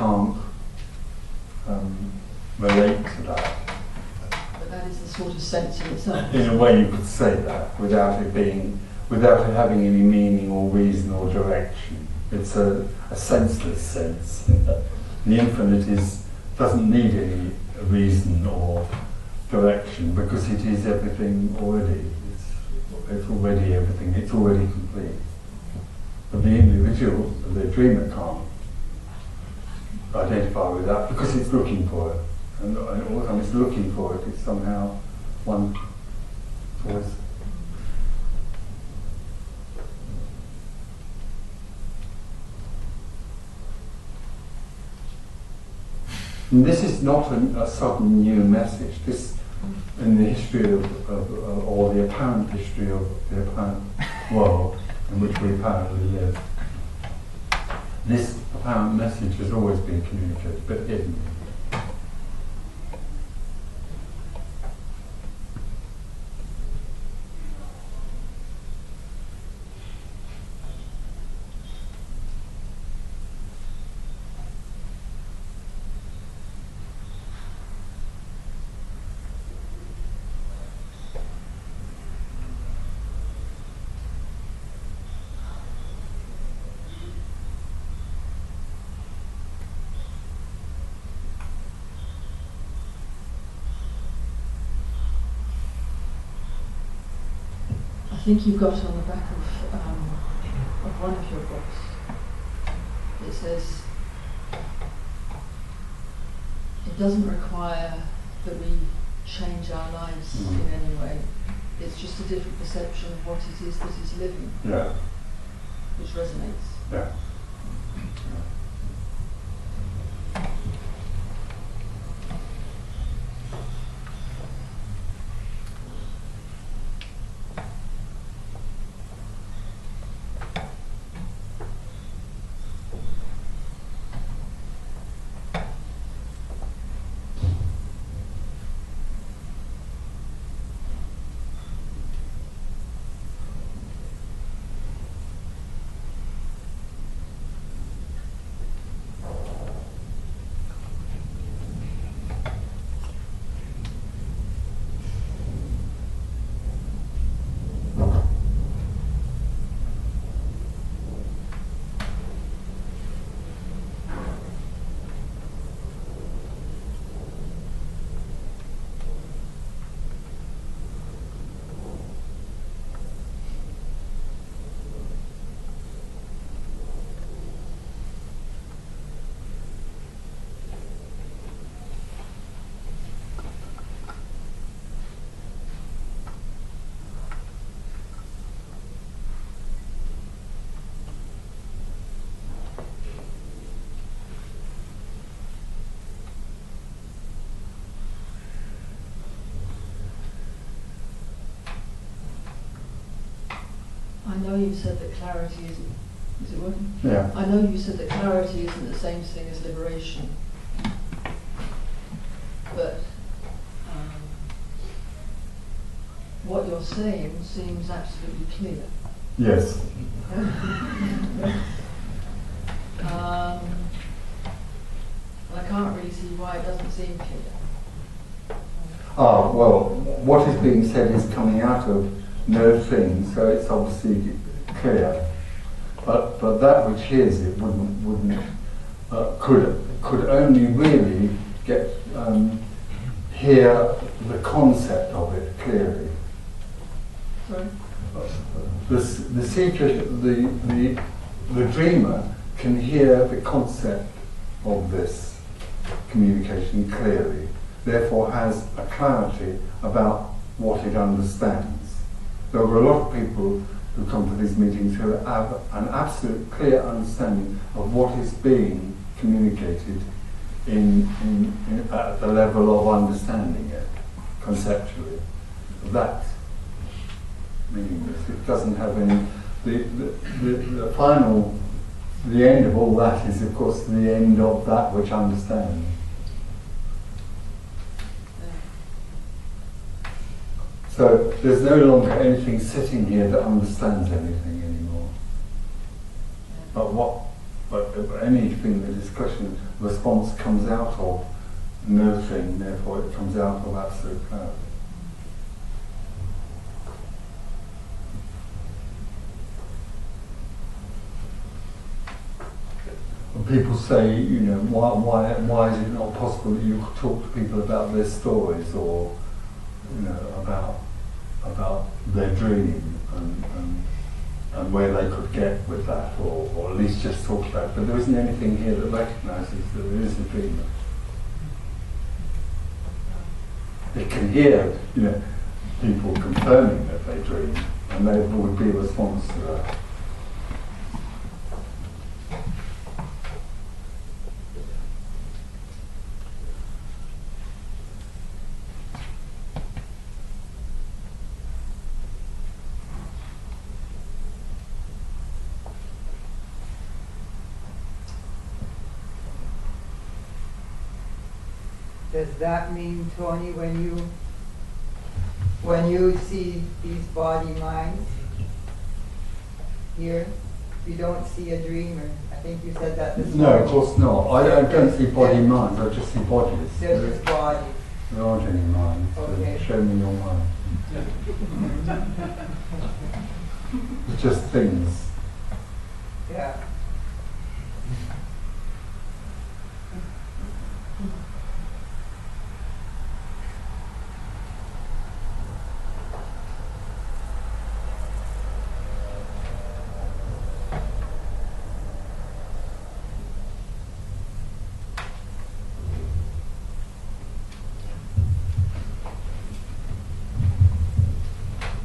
can't relate to that. But that is the sort of sense in itself. In a way, you could say that without it having any meaning or reason or direction. It's a senseless sense. The infinite doesn't need any reason or direction because it is everything already. It's already everything. It's already complete. But the individual, the dreamer, can't identify with that because it's looking for it, and all the time it's looking for it. It's somehow one always. And this is not a sudden new message. This, in the history of or the apparent history of the apparent world in which we apparently live, this apparent message has always been communicated, but hidden. I think you've got on the back of one of your books, it says, it doesn't require that we change our lives in any way. It's just a different perception of what it is that is living, which resonates. Yeah. I know you said that clarity isn't. Is it working? Yeah. I know you said that clarity isn't the same thing as liberation, but what you're saying seems absolutely clear. Yes. And I can't really see why it doesn't seem clear. Well, what is being said is coming out of no thing, so it's obviously clear. But that which hears it could only really get hear the concept of it clearly. Sorry? The seeker, the dreamer can hear the concept of this communication clearly, therefore has a clarity about what it understands. There are a lot of people who come to these meetings who have an absolute clear understanding of what is being communicated at the level of understanding it conceptually. That's meaningless. It doesn't have any. The final, the end of all that is, of course, the end of that which understands. So there's no longer anything sitting here that understands anything anymore. But But anything that is questioned, response comes out of no thing, therefore it comes out of absolute clarity. When people say, you know, why is it not possible that you could talk to people about their stories, or, you know, about their dream and where they could get with that, or at least just talk about it. But there isn't anything here that recognises that there is a dreamer. It can hear, you know, people confirming that they dream, and there would be a response to that. Does that mean, Tony, when you see these body minds here, you don't see a dreamer? I think you said that this No, morning. of course not. I don't see body minds, I just see bodies. They're just bodies. There aren't any minds, so Okay. show me your mind. It's just things. Yeah.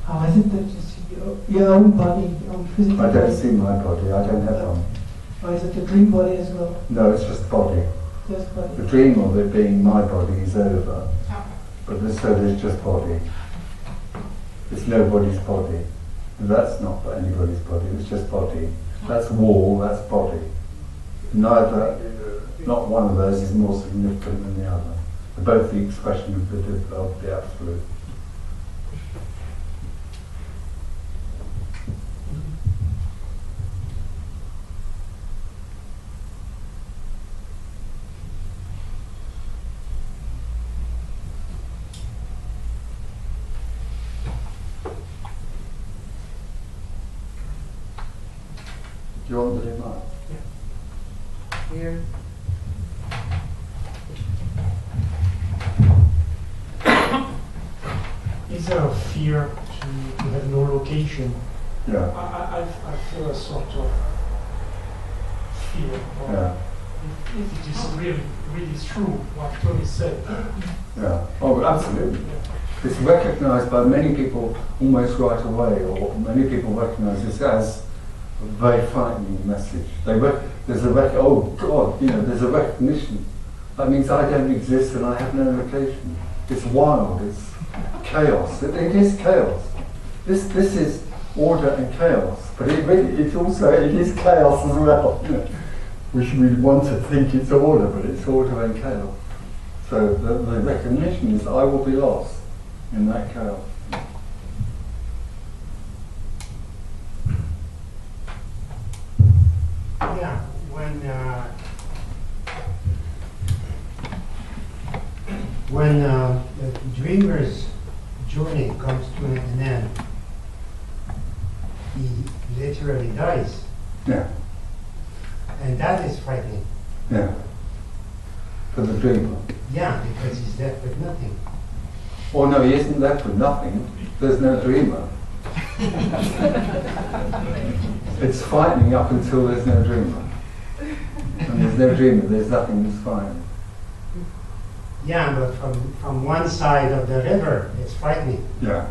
How is it that you see your own body, your own physical I don't body? see my body, I don't have one. Or is it the dream body as well? No, it's just body. Just body. The dream of it being my body is over, but so there's just body. It's nobody's body. That's not anybody's body, it's just body. That's wall, that's body. Neither, not one of those is more significant than the other. They're both the expression of the absolute. Do you want to do mine? Here. Is there a fear to have no location? Yeah. I feel a sort of fear. Or Yeah. if it is really true what Tony said. Yeah. Oh, absolutely. It's recognised by many people almost right away, or many people recognise this as a very frightening message. There's oh God, you know, there's a recognition. That means I don't exist and I have no location. It's wild. It's chaos. It is chaos. This is order and chaos, but it is chaos as well. You know, we want to think it's order, but it's order and chaos. So the recognition is I will be lost in that chaos. Yeah, when the dreamer's journey comes to an end, he literally dies, Yeah. and that is frightening. Yeah. For the dreamer. Yeah, because he's left with nothing. Oh no, he isn't left with nothing. There's no dreamer. It's frightening up until there's no dreamer. When there's no dreamer, there's nothing that's frightening. Yeah, but from one side of the river, it's frightening. Yeah.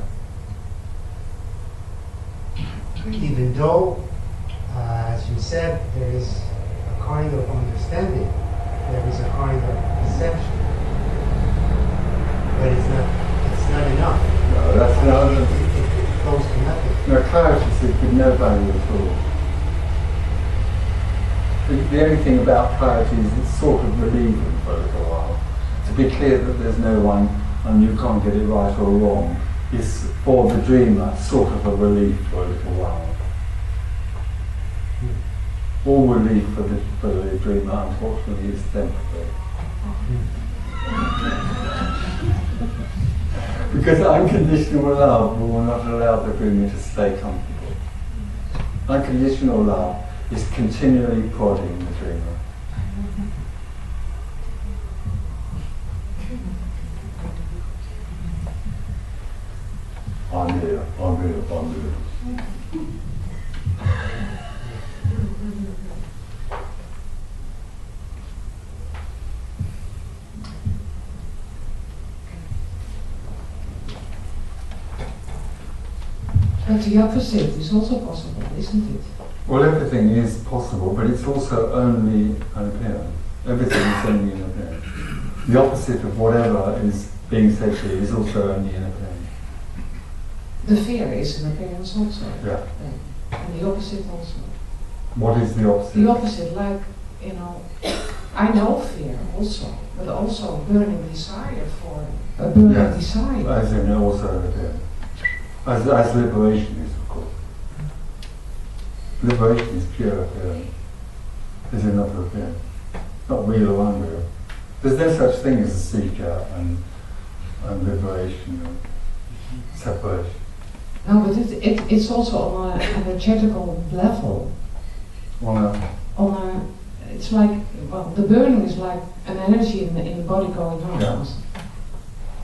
Even though, as you said, there is a kind of understanding, there is a kind of perception, but it's not enough. No, that's not. It goes to nothing. No, clarity seeks with no value at all. The only thing about clarity is it's sort of relieving for a little while. To be clear that there's no one and you can't get it right or wrong is for the dreamer sort of a relief for a little while. all relief for the dreamer, unfortunately, is temporary. Because unconditional love will not allow the dreamer to stay comfortable. Unconditional love is continually prodding the dreamer. I'm here, I'm here, I'm here. But the opposite is also possible, isn't it? Well, everything is possible, but it's also only an appearance. Everything is only an appearance. The opposite of whatever is being said to you is also only an appearance. The fear is an appearance also. Yeah. And the opposite also. What is the opposite? The opposite, like, you know, I know fear also, but also burning desire for a burning desire. As in also an appearance. As liberation is, of course. Liberation is pure appearance. Is another appearance. Not real or unreal. There's no such thing as a seeker and liberation and separation. No, but it's also on an energetical level. It's like, well, the burning is like an energy in the body going on. Yeah.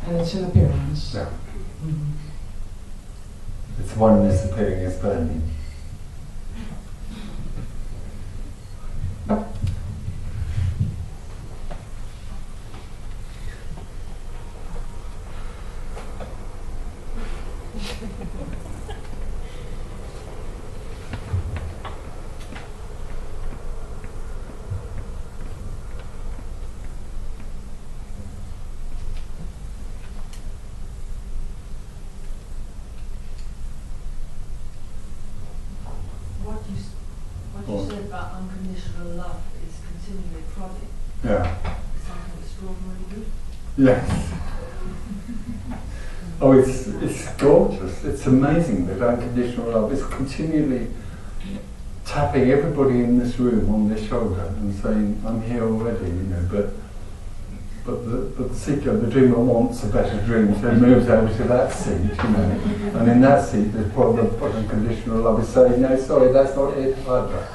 And it's an appearance. Yeah. Mm-hmm. It's one disappearing as burning. What you said about unconditional love is continually prodding. Yeah. Something extraordinarily good. Yes. Oh, it's gorgeous. It's amazing that unconditional love is continually tapping everybody in this room on their shoulder and saying, "I'm here already," you know. But the seeker, the dreamer, wants a better dream, so he moves over to that seat, you know. And in that seat, the problem of unconditional love is saying, "No, sorry, that's not it either."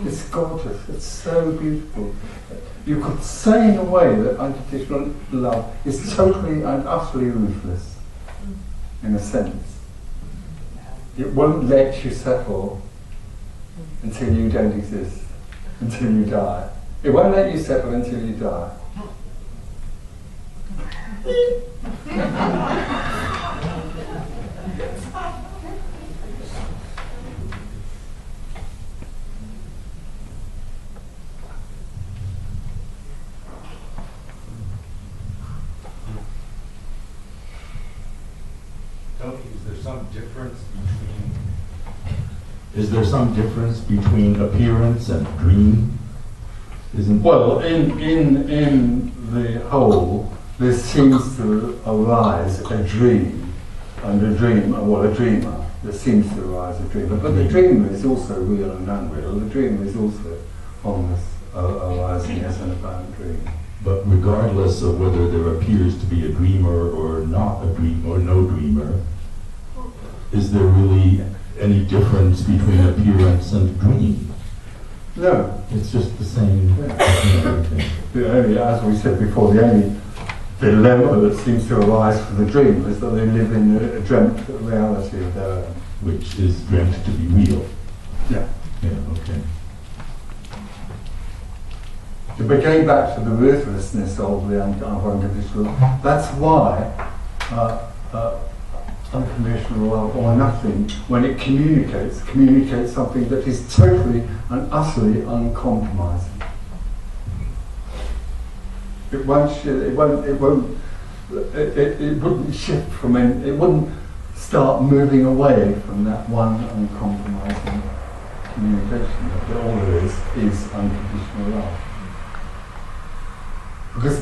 It's gorgeous. It's so beautiful. You could say in a way that unconditional love is totally and utterly ruthless, in a sense. It won't let you settle until you don't exist, until you die. It won't let you settle until you die. Is there some difference between appearance and dream? Well, in the whole, there seems to arise a dream, and a dreamer. There seems to arise a dreamer, but the dreamer is also real and unreal. The dreamer is also arising as an apparent dream. But regardless of whether there appears to be a dreamer or not a dream or no dreamer, is there really any difference between appearance and dream? No. It's just the same. The only, as we said before, the only dilemma that seems to arise for the dreamer is that they live in a dreamt reality of their own. Which is dreamt to be real. Yeah. Yeah, okay. But going back to the ruthlessness of the unconditional, that's why unconditional love or nothing, when it communicates something that is totally and utterly uncompromising. It wouldn't shift from it wouldn't start moving away from that one uncompromising communication. That all there is unconditional love. Because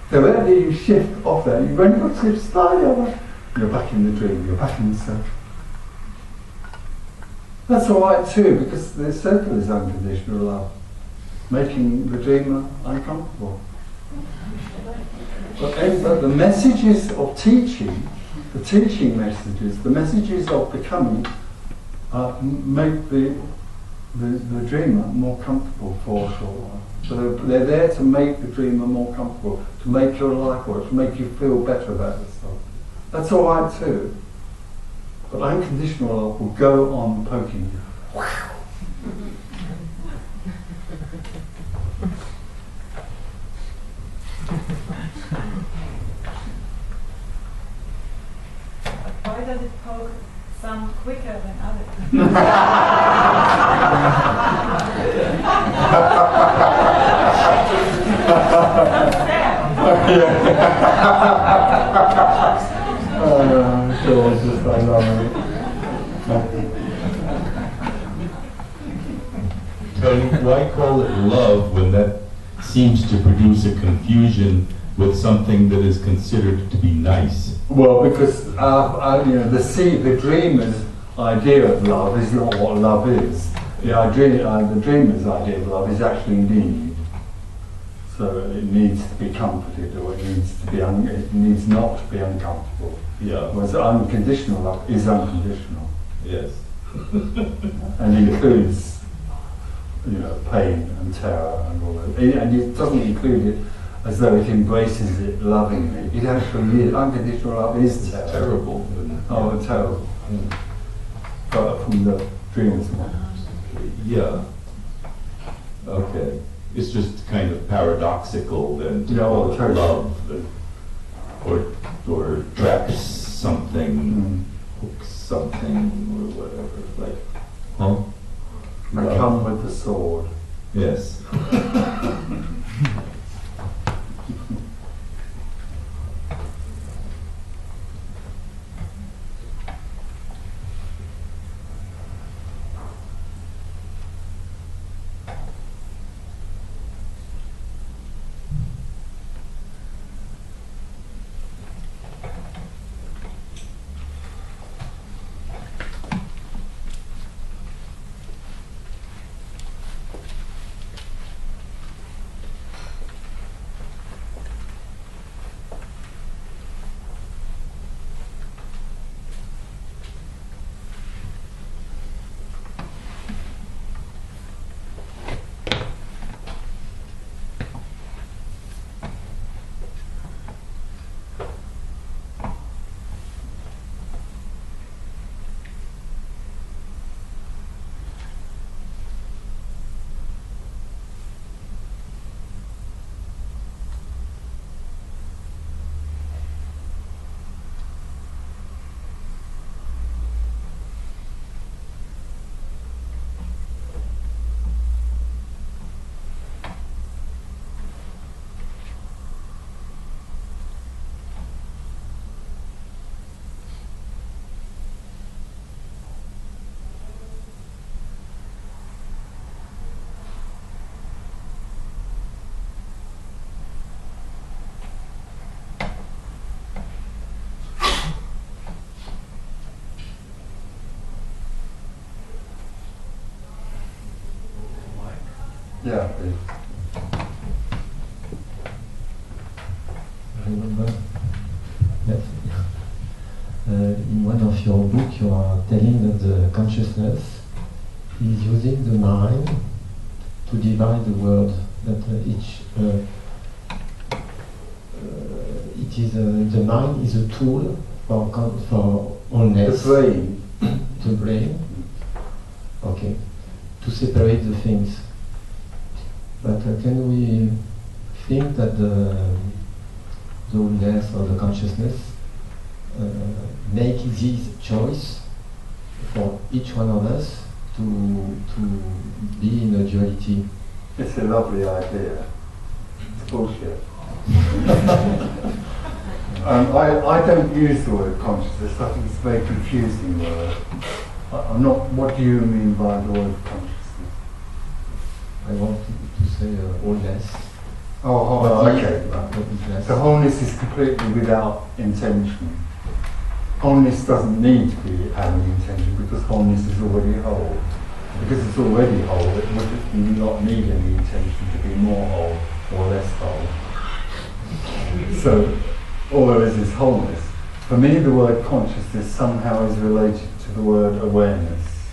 the minute you shift off there, you've only got to start the other. You're back in the dream, you're back in the self. That's all right too, because the circle is unconditional love, making the dreamer uncomfortable. But the messages of teaching, the teaching messages, the messages of becoming, make the dreamer more comfortable for a short while. So they're there to make the dreamer more comfortable, to make your life work, to make you feel better about yourself. That's all right too. But unconditional love will go on poking you. Why does it poke some quicker than others? I love it. Tony, why call it love when that seems to produce a confusion with something that is considered to be nice? Well, because the dreamer's idea of love is not what love is. The dreamer's idea of love is actually need. So it needs to be comforted, or it needs not to be uncomfortable. Yeah. Whereas unconditional love is unconditional. Yes. And includes, pain and terror and all that. And it doesn't include it as though it embraces it lovingly. It actually is. Unconditional love is terrible. Oh, terrible. But from the dreamer's point. Yeah. Okay. It's just kind of paradoxical then to Yeah, call it totally. love, or traps something, hooks something, or whatever. Like, huh? I come with the sword. Yes. Yeah, please. Remember that in one of your books you are telling that the consciousness is using the mind to divide the world, that the mind is a tool for allness. The brain. The brain. Okay. To separate the things. But can we think that the allness or the consciousness make this choice for each one of us to be in a duality? It's a lovely idea. It's bullshit. I don't use the word consciousness. I think it's a very confusing word. I'm not. What do you mean by the word consciousness? I want to say allness. Oh, okay. The wholeness is completely without intention. wholeness doesn't need to be having intention because wholeness is already whole. Because it's already whole, it would not need any intention to be more whole or less whole. So all there is wholeness. For me, the word consciousness somehow is related to the word awareness.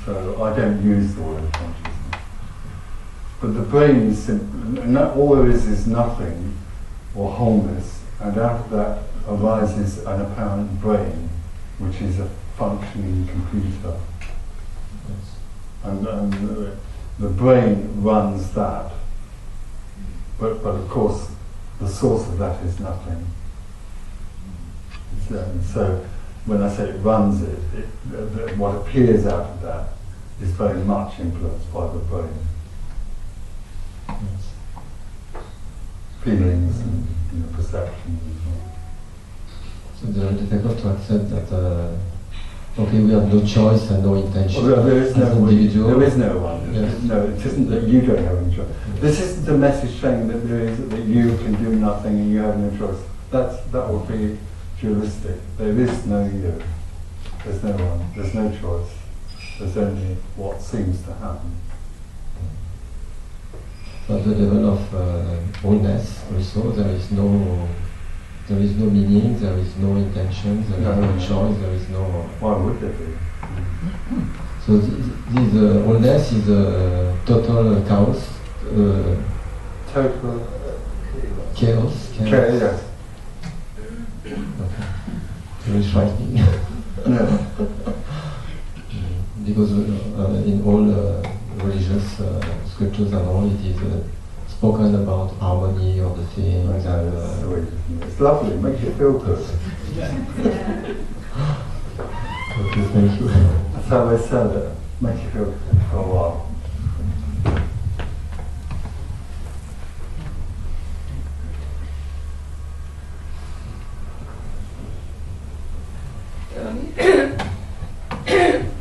So I don't use the word consciousness. But the brain is simple, and all there is nothing or wholeness, and out of that arises an apparent brain, which is a functioning computer. And the brain runs that. But of course, the source of that is nothing. So when I say it runs it, what appears out of that is very much influenced by the brain. Feelings and perceptions and so on. So it's very difficult to accept that okay, we have no choice and no intention. Well, there is no individual. There is no one. Yes. No, it isn't that you don't have any choice. This isn't a message saying that that you can do nothing and you have no choice. That would be dualistic. There is no you. There's no one. There's no choice. There's only what seems to happen. At the level of wholeness, also, there is no meaning, there is no intention, there is no choice, there is no. Why would there be? So this wholeness is a total chaos. Total chaos. Yes. Okay. Very frightening. No. Because in all religious scriptures and all, it is spoken about harmony of the things. It's sweet, isn't it? It's lovely, it makes you feel good. Okay, thank you. That's how they sell it. Makes you feel good for a while.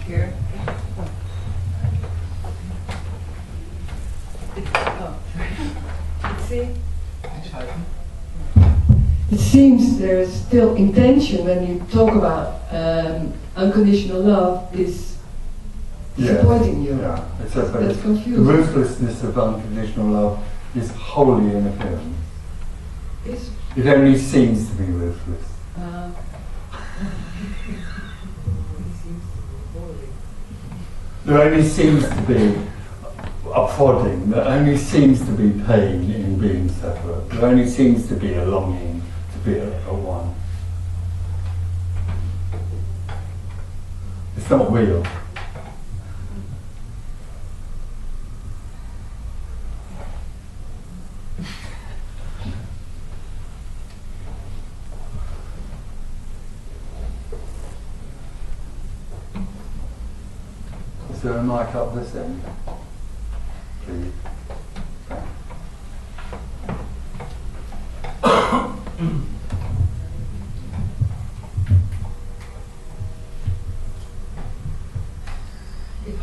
Here. It seems there is still intention when you talk about unconditional love is disappointing you. Yeah, it's That's the confusing. ruthlessness of unconditional love is wholly in appearance. Is It only seems to be ruthless. There only seems to be a prodding, there only seems to be pain in being separate, there only seems to be a longing to be a one. It's not real. Is there a mic up this end? Please. if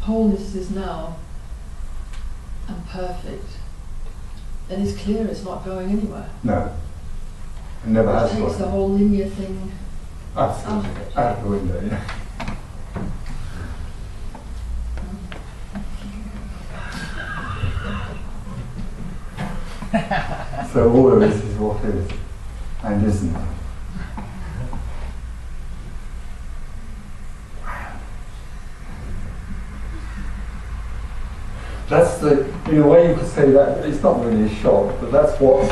wholeness is now and perfect, then it's clear it's not going anywhere. No. It never has It takes gone. the whole linear thing Absolutely. Out the window, yeah. So all of this is what is and isn't. That's the, in a way you could say that, it's not really a shock, but that's what,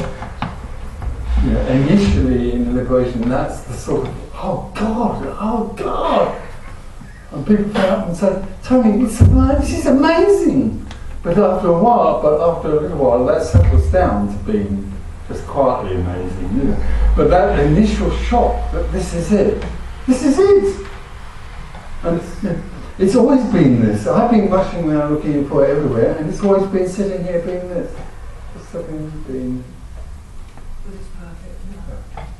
initially in liberation, that's the sort of, oh God. And people come up and say, Tony, this is amazing. But after a little while, that settles down to being just quietly amazing. But that initial shock that this is it. And it's always been this. I've been rushing around looking for it everywhere, and it's always been sitting here being this. Just sitting, being. But it's perfect now.